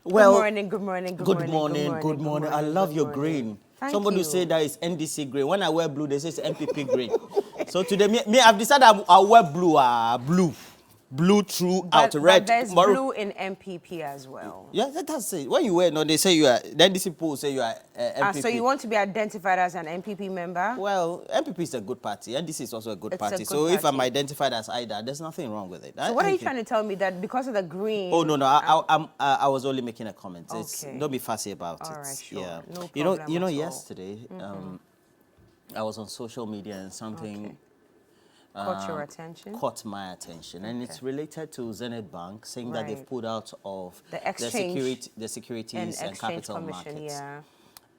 Well, good morning, good morning, good, good morning, morning, good morning, good morning. I love good your morning. green. Thank Somebody you. say that is NDC green. When I wear blue, they say it's MPP green. So today, me, I've decided I'll wear blue throughout, But red there's tomorrow. blue in MPP as well. Yeah, that's it. When you wear, no, they say you are. The NDC people will say you are MPP. So you want to be identified as an MPP member? Well, MPP is a good party. NDC is also a good It's a party. good So if I'm party. identified as either, there's nothing wrong with it. So what are you trying to tell me, that because of the green? Oh no, I was only making a comment. Okay. Don't be fussy about All it. right, sure. Yeah. No You know, problem at all. yesterday, I was on social media and something Caught your attention? caught my attention, and it's related to Zenith Bank, saying that they've Right. pulled out of The exchange the Securities and Exchange Capital Commission, Markets. yeah.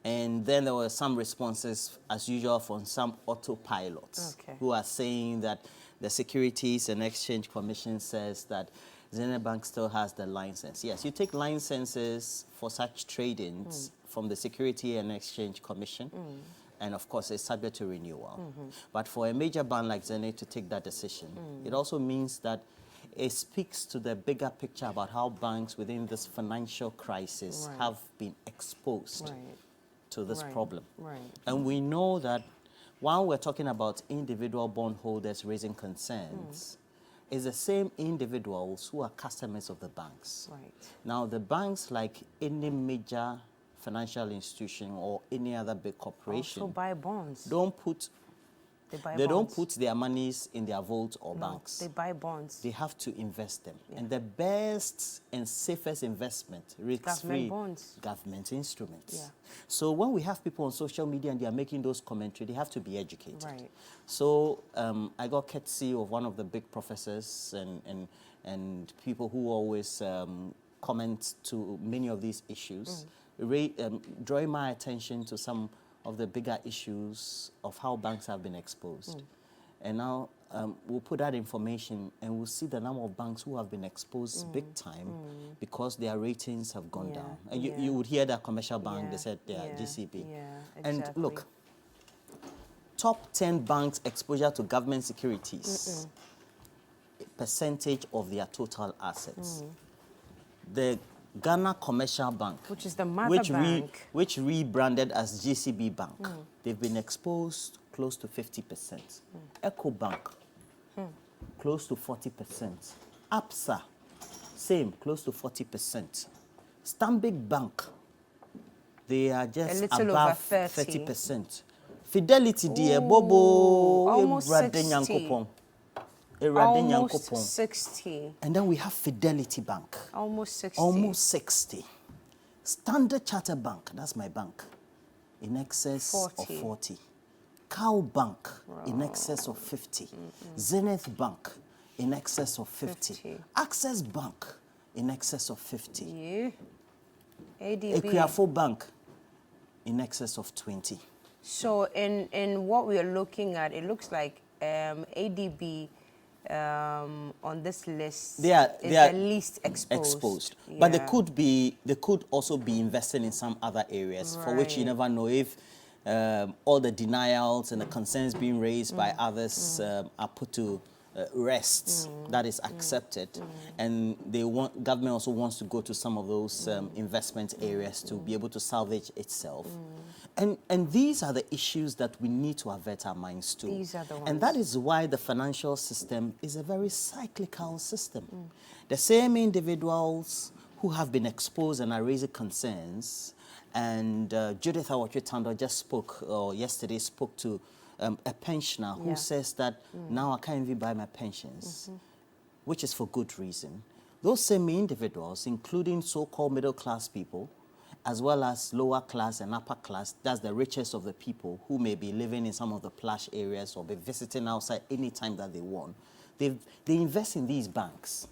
And then there were some responses, as usual, from some autopilots who are saying that the Securities and Exchange Commission says that Zenith Bank still has the license. Yes, you take licenses for such tradings from the Security and Exchange Commission, and of course, it's subject to renewal. But for a major bank like Zenith to take that decision, it also means that it speaks to the bigger picture about how banks within this financial crisis have been exposed to this problem. And we know that while we're talking about individual bondholders raising concerns, it's the same individuals who are customers of the banks. Now, the banks, like any major financial institution or any other big corporation, Also buy bonds. They don't put their monies in their vault or banks. They buy bonds. They have to invest them. And the best and safest investment, risk-free, government instruments. So when we have people on social media and they are making those commentary, they have to be educated. So I got courtesy of one of the big professors and people who always comment to many of these issues, drawing my attention to some of the bigger issues of how banks have been exposed. And now we'll put that information and we'll see the number of banks who have been exposed big time because their ratings have gone down. And you would hear that commercial bank, they said they are GCB. And look, top 10 banks exposure to government securities, percentage of their total assets. The Ghana Commercial Bank, which is the mother bank, which rebranded as GCB Bank, they've been exposed close to 50%. Echo Bank, close to 40%. APSA, same, close to 40%. Stanbic Bank, they are just above 30%. Fidelity, dear Bobo, almost 60. Almost 60. And then we have Fidelity Bank. Almost 60. Almost 60. Standard Chartered Bank, that's my bank, in excess of 40. Cow Bank, in excess of 50. Zenith Bank, in excess of 50. Access Bank, in excess of 50. ADB. Equiafo Bank, in excess of 20. So in what we are looking at, it looks like ADB on this list they are the least exposed. But they could also be investing in some other areas for which you never know if all the denials and the concerns being raised by others are put to rest, that is accepted, and government also wants to go to some of those investment areas to be able to salvage itself. And these are the issues that we need to avert our minds to. These are the ones. And that is why the financial system is a very cyclical system. The same individuals who have been exposed and are raising concerns, and Judith Awatwe-Tando just spoke, or yesterday spoke to a pensioner who says that now I can't even buy my pensions, which is for good reason. Those same individuals, including so-called middle-class people, as well as lower class and upper class, that's the richest of the people who may be living in some of the plush areas or be visiting outside anytime that they want. They invest in these banks.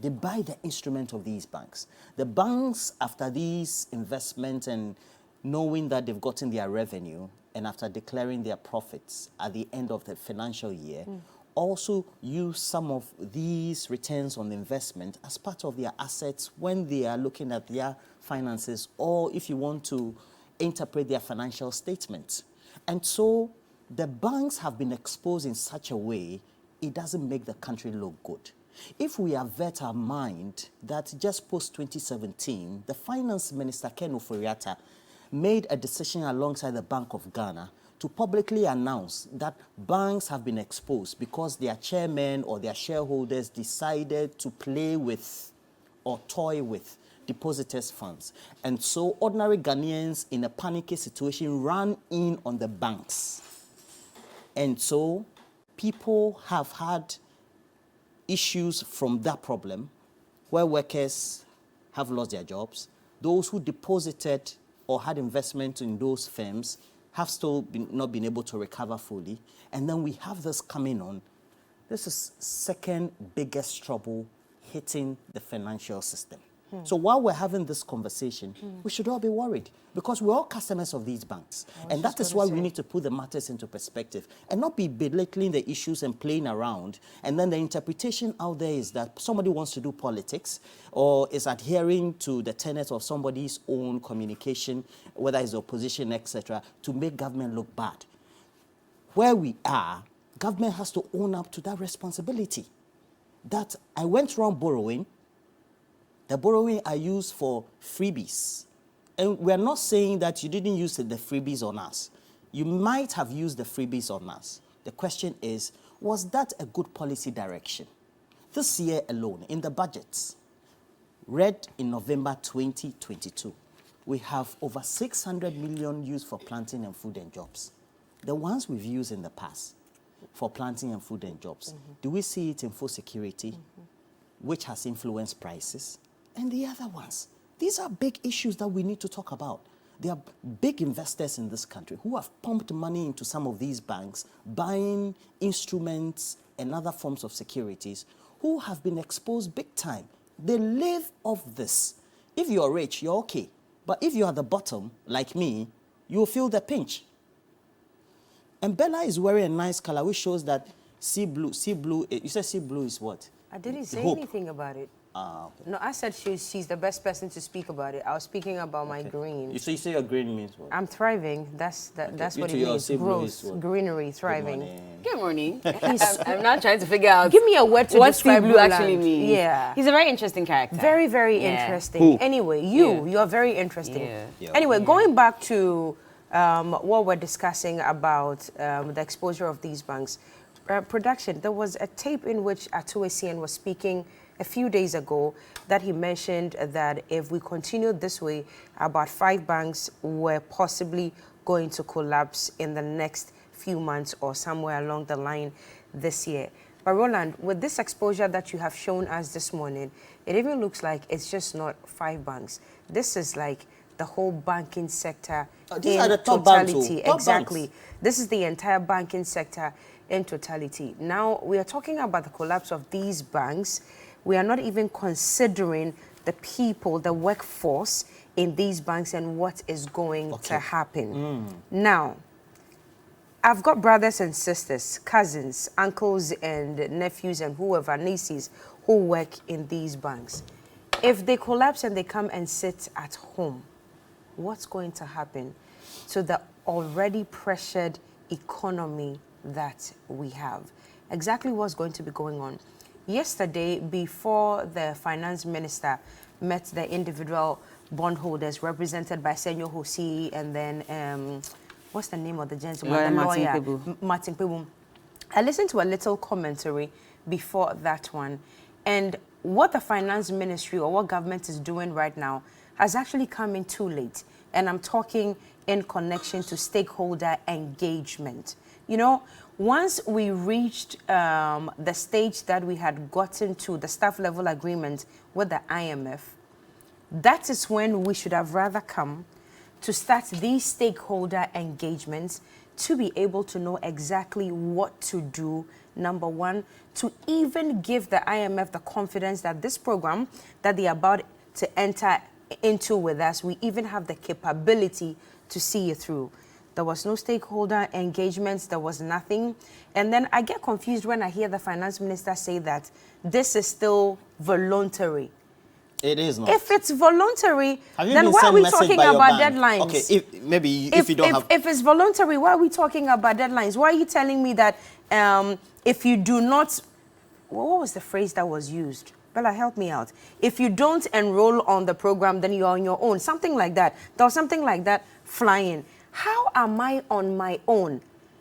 They buy the instrument of these banks. The banks, after these investments and knowing that they've gotten their revenue, and after declaring their profits at the end of the financial year, also use some of these returns on the investment as part of their assets when they are looking at their finances, or if you want to interpret their financial statements. And so the banks have been exposed in such a way, it doesn't make the country look good. If we avert our mind that just post-2017, the Finance Minister, Ken Ofori-Atta, made a decision alongside the Bank of Ghana to publicly announce that banks have been exposed because their chairmen or their shareholders decided to play with or toy with depositors' funds. And so ordinary Ghanaians in a panicky situation ran in on the banks. And so people have had issues from that problem where workers have lost their jobs. Those who deposited or had investment in those firms have still not been able to recover fully. And then we have this coming on. This is second biggest trouble hitting the financial system. So while we're having this conversation, we should all be worried because we're all customers of these banks. And that is why we need to put the matters into perspective and not be belittling the issues and playing around. And then the interpretation out there is that somebody wants to do politics or is adhering to the tenets of somebody's own communication, whether it's opposition, etc., to make government look bad. Where we are, government has to own up to that responsibility. That I went around borrowing. The borrowing I used for freebies. And we're not saying that you didn't use the freebies on us. You might have used the freebies on us. The question is, was that a good policy direction? This year alone, in the budgets, read in November 2022, we have over 600 million used for planting and food and jobs. The ones we've used in the past for planting and food and jobs, do we see it in food security, which has influenced prices? And the other ones. These are big issues that we need to talk about. There are big investors in this country who have pumped money into some of these banks, buying instruments and other forms of securities, who have been exposed big time. They live off this. If you're rich, you're okay. But if you're at the bottom, like me, you'll feel the pinch. And Berla is wearing a nice color, which shows that sea blue, you said sea blue is what? I didn't say Hope. anything about it. Okay. No, I said she's the best person to speak about it. I was speaking about my green. So you say your green means what? I'm thriving. That's what it your means. sea blue is Growth, what? greenery, thriving. Good morning. I'm not trying to figure out Give me a word to what describe sea blue Roland. actually means. Yeah. He's a very interesting character. Very, very Yeah. interesting. Who? Anyway, Yeah. you're very interesting. Yeah. Anyway, going back to what we're discussing about the exposure of these banks. Production, there was a tape in which Atuesian was speaking a few days ago that he mentioned that if we continued this way, about 5 banks were possibly going to collapse in the next few months or somewhere along the line this year. But Roland, with this exposure that you have shown us this morning, it even looks like it's just not 5 banks. This is like the whole banking sector These in are the top banks, totality. top Exactly. banks. This is the entire banking sector in totality. Now, we are talking about the collapse of these banks. We are not even considering the people, the workforce in these banks and what is going to happen. Now, I've got brothers and sisters, cousins, uncles and nephews and whoever, nieces, who work in these banks. If they collapse and they come and sit at home, what's going to happen to the already pressured economy that we have? Exactly what's going to be going on. Yesterday, before the finance minister met the individual bondholders represented by Senyo Hosi and then, what's the name of the gentleman? Martin Pebu. I listened to a little commentary before that one. And what the finance ministry or what government is doing right now has actually come in too late. And I'm talking in connection to stakeholder engagement. You know, once we reached the stage that we had gotten to the staff level agreement with the IMF, that is when we should have rather come to start these stakeholder engagements to be able to know exactly what to do, number one, to even give the IMF the confidence that this program that they are about to enter into with us, we even have the capability to see it through. There was no stakeholder engagements, there was nothing. And then I get confused when I hear the finance minister say that this is still voluntary. It is not. If it's voluntary, then why are we talking about deadlines? Okay, if you don't have... If it's voluntary, why are we talking about deadlines? Why are you telling me that if you do not what was the phrase that was used? Bella, help me out. If you don't enroll on the program, then you're on your own. Something like that. There was something like that flying. How am I on my own,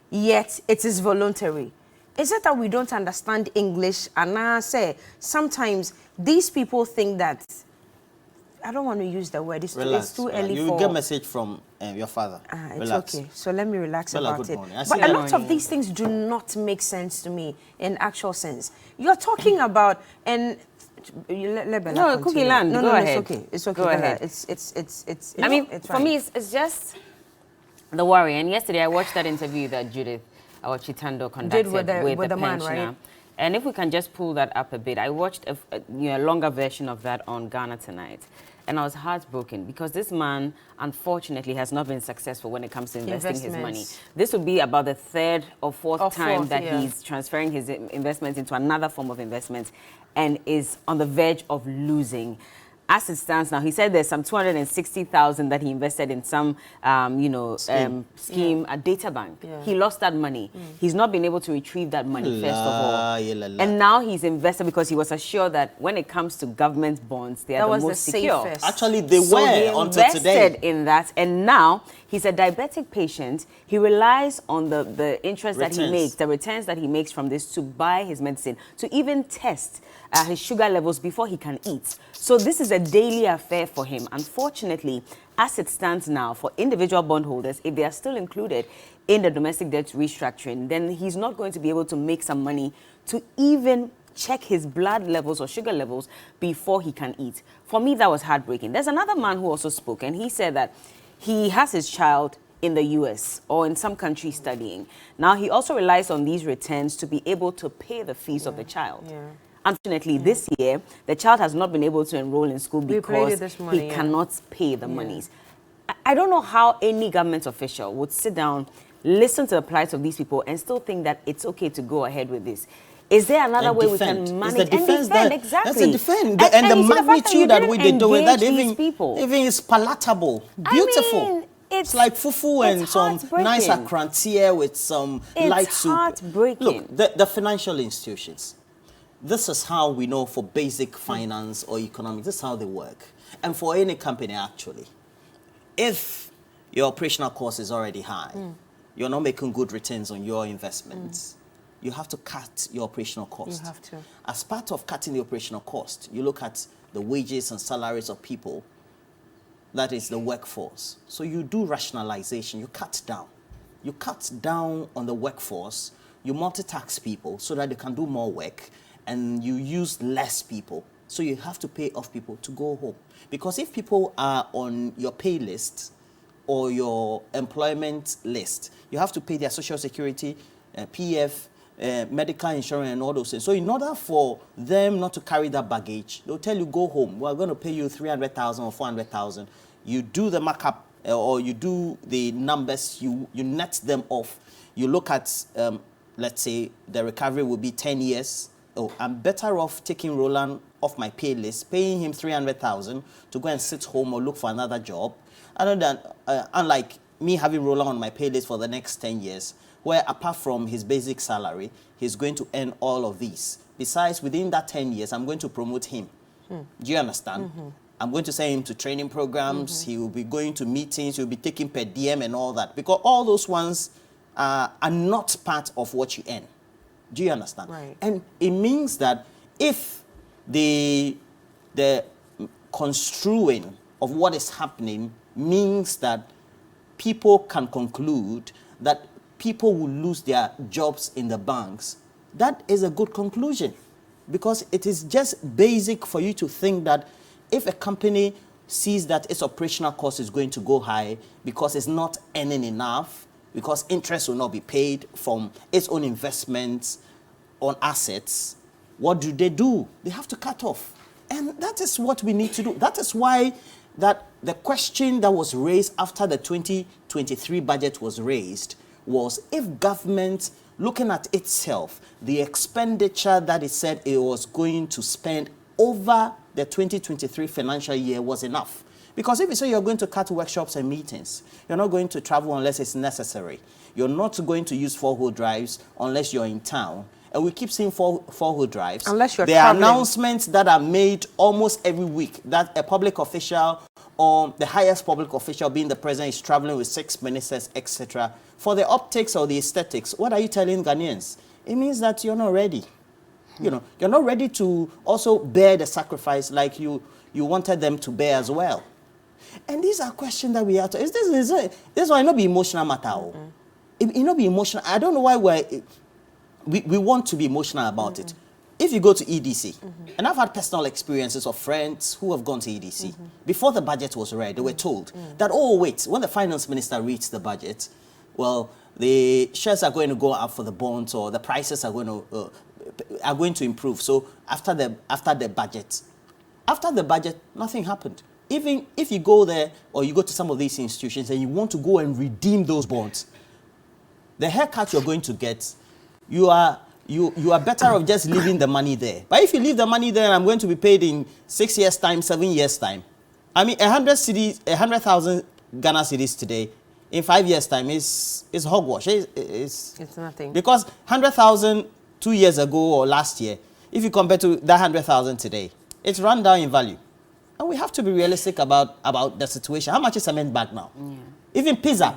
yet it is voluntary? Is it that we don't understand English? And I say, sometimes these people think that, I don't want to use the word, it's too early you for... You get a message from your father. It's relax. Okay, so let me relax Bella, about good it. morning. But a lot of these things do not make sense to me in actual sense. You're talking about, and let Bella No, continue. Cookie Land, no, go no, ahead. It's okay. It's okay. Go Bella. ahead. It's I mean, it's for fine. me, it's just the worry. And yesterday, I watched that interview that Judith Chitando conducted with the man, pensioner. right? And if we can just pull that up a bit, I watched a longer version of that on Ghana Tonight. And I was heartbroken because this man, unfortunately, has not been successful when it comes to investing his money. This would be about the third or fourth time that he's transferring his investments into another form of investment and is on the verge of losing. As it stands now, he said there's some 260,000 that he invested in some, scheme at Data Bank. Yeah. He lost that money. He's not been able to retrieve that money, first of all. And now he's invested because he was assured that when it comes to government bonds, they are the most secure. Safest. Actually, they So were he until today. invested in that, and now he's a diabetic patient. He relies on the interest that he makes, the returns that he makes from this to buy his medicine, to even test his sugar levels before he can eat. So this is a daily affair for him. Unfortunately, as it stands now, for individual bondholders, if they are still included in the domestic debt restructuring, then he's not going to be able to make some money to even check his blood levels or sugar levels before he can eat. For me, that was heartbreaking. There's another man who also spoke, and he said that he has his child in the US or in some country studying. Now, he also relies on these returns to be able to pay the fees of the child. Unfortunately, this year, the child has not been able to enroll in school because he cannot pay the monies. I don't know how any government official would sit down, listen to the plight of these people, and still think that it's okay to go ahead with this. Is there another way we can manage and defend? Exactly. That's a defend. And the magnitude that we did doing that, even is palatable, beautiful. I mean, it's like fufu and some nice akrantia with some light soup. It's heartbreaking. Look, the financial institutions. This is how we know for basic finance or economics, this is how they work. And for any company, actually, if your operational cost is already high, you're not making good returns on your investments, you have to cut your operational cost. You have to. As part of cutting the operational cost, you look at the wages and salaries of people, that is the workforce. So you do rationalization, you cut down. You cut down on the workforce, you multitask people so that they can do more work, and you use less people. So you have to pay off people to go home. Because if people are on your pay list or your employment list, you have to pay their social security, PF, medical insurance and all those things. So in order for them not to carry that baggage, they'll tell you, go home. We're going to pay you 300,000 or 400,000. You do the markup or you do the numbers, you net them off. You look at, let's say, the recovery will be 10 years. Oh, I'm better off taking Roland off my pay list, paying him 300,000 to go and sit home or look for another job, other than, unlike me having Roland on my pay list for the next 10 years, where apart from his basic salary, he's going to earn all of these. Besides, within that 10 years, I'm going to promote him. Do you understand? I'm going to send him to training programs. He will be going to meetings. He'll be taking per diem and all that, because all those ones are not part of what you earn. Do you understand? Right. And it means that if the construing of what is happening means that people can conclude that people will lose their jobs in the banks, that is a good conclusion, because it is just basic for you to think that if a company sees that its operational cost is going to go high because it's not earning enough, because interest will not be paid from its own investments on assets, what do? They have to cut off. And that is what we need to do. That is why that the question that was raised after the 2023 budget was raised was, if government, looking at itself, the expenditure that it said it was going to spend over the 2023 financial year was enough. Because if you say you're going to cut workshops and meetings, you're not going to travel unless it's necessary. You're not going to use 4-wheel drives unless you're in town. and we keep seeing four-wheel drives. Unless you're there traveling. are announcements that are made almost every week that a public official or the highest public official, being the president, is traveling with 6 ministers, etc. For the optics or the aesthetics, what are you telling Ghanaians? It means that you're not ready. You know, you're not ready to also bear the sacrifice like you wanted them to bear as well. And these are questions that we have to. This why not be emotional matter. It not be emotional. I don't know why we want to be emotional about it. If you go to EDC, and I've had personal experiences of friends who have gone to EDC, before the budget was read, they were told that, oh, wait, when the finance minister reads the budget, well, the shares are going to go up for the bonds, or the prices are going to improve. So after the budget, nothing happened. Even if you go there or you go to some of these institutions and you want to go and redeem those bonds, the haircut you're going to get, you are better off just leaving the money there. But if you leave the money there, I'm going to be paid in 6 years' time, 7 years' time. I mean, 100,000 Ghana cedis today, in 5 years' time, is hogwash. It's nothing. Because 100,000 2 years ago or last year, if you compare to that 100,000 today, it's run down in value. And we have to be realistic about the situation. How much is cement bag now? Yeah. Even pizza.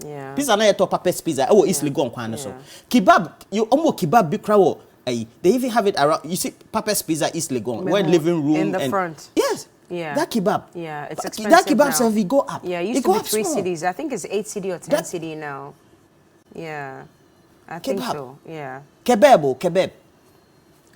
Yeah. Pizza na yeto Papa's pizza. Oh, it's legal on so. Kebab, you almost kebab big crowd. They even have it around. You see, Papa's pizza is legal. We're in living room in the front. Yes. Yeah. That kebab. Yeah, it's expensive. That kebab now. service go up. Yeah, it used to be 3 cedis. I think it's 8 cedi or 10 cedi now. Yeah. I think so. Yeah. Kebab.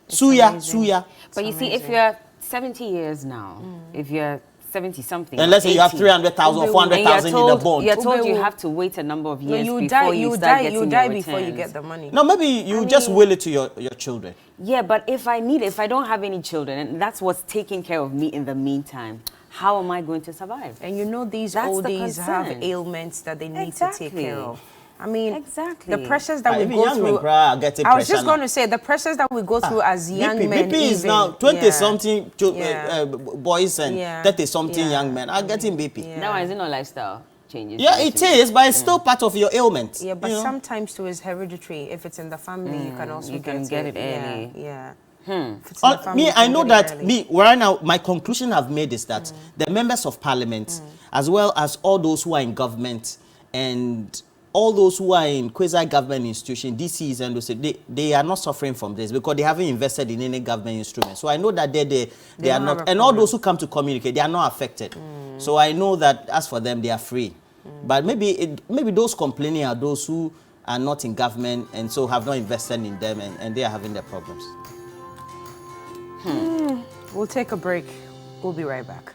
Suya. But you see, if you're 70 years now, if you're 70-something, and let's say you have 300,000 or 400,000 in the bond. You're told you have to wait a number of years before you start getting your die returns. before you get the money. No, maybe you just will it to your children. Yeah, but if I don't have any children, and that's what's taking care of me in the meantime, how am I going to survive? And you know these oldies have ailments that they need to take care of. I mean, the pressures that we go through. I was just going to say, the pressures that we go through as young men. BP is now 20-something boys and 30-something young men are getting BP. Yeah. Now, is it not lifestyle changes? Yeah, it is, but it's still part of your ailment. Yeah, but sometimes too is hereditary. If it's in the family, you can also get it early. Yeah. I know that right now, my conclusion I've made is that the members of parliament, as well as all those who are in government and all those who are in quasi-government institutions, DCs and those, they are not suffering from this because they haven't invested in any government instrument. So I know that they are not, and all those who come to communicate, they are not affected. So I know that as for them, they are free. But maybe those complaining are those who are not in government and so have not invested in them, and they are having their problems. We'll take a break. We'll be right back.